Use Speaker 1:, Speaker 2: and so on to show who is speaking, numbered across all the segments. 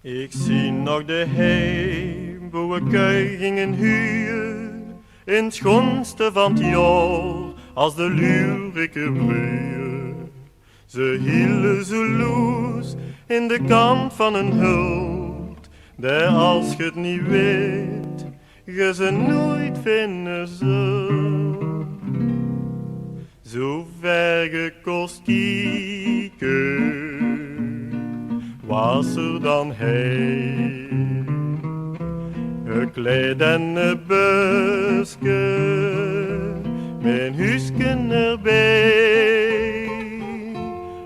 Speaker 1: Ik zie nog de hei, waar we kui gingen huien, in het schoonste van het jaar, als de lurike broeien. Ze hielden zo loes in de kant van een hult, dat als je het niet weet, je ze nooit vinden zult. Zo ver gekost kieken, was er dan hij. Gekleed en een busje, mijn huisken erbij.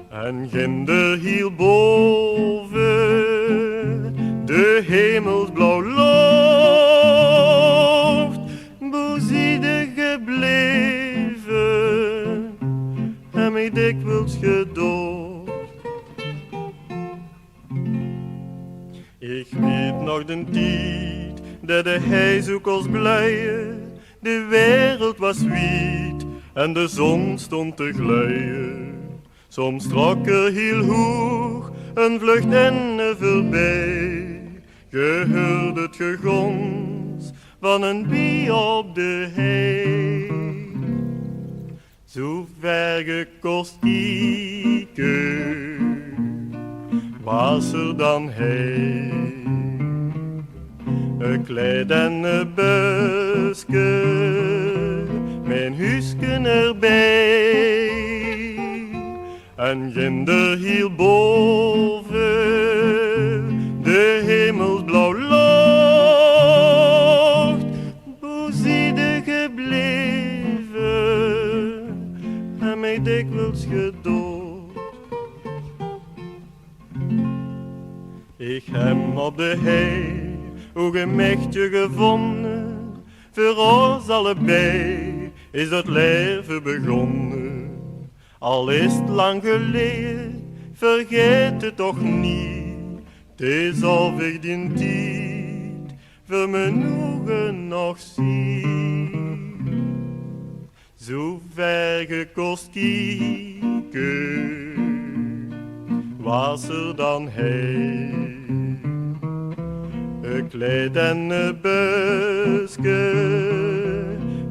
Speaker 1: En ginder hierboven, de hemelsblauw loft, boezide gebleven, en mij dikwijls gedoofd. Ik weet nog de tijd, dat de hij zoek als blijen, de wereld was wit en de zon stond te glijden. Soms trok er heel hoog een vlucht en voorbij. Je hoorde het gegons van een bie op de hei. Zo ver gekost kieken, was er dan hij. Een kleed en een busje, mijn huisken erbij. En ginder hierboven, de hemelsblauw loft, boezide gebleven, en mij dikwijls gedood. Ik heb op de hei ook een mechtje gevonden, voor ons allebei is het leven begonnen. Al is het lang geleden, vergeet het toch niet. Het is of ik die tijd voor mijn ogen nog zie. Zo ver gekost kieken, was er dan hij. Een kleed en een busje,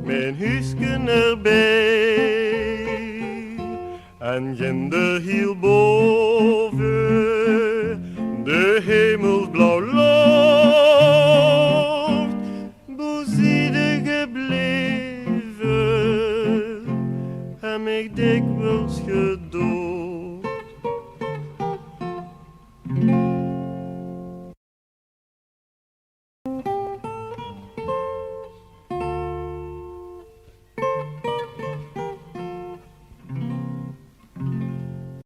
Speaker 1: mijn huisken erbij. En ginder hierboven, de hemelsblauw loft, boezide gebleven, en mij dikwijls gedood.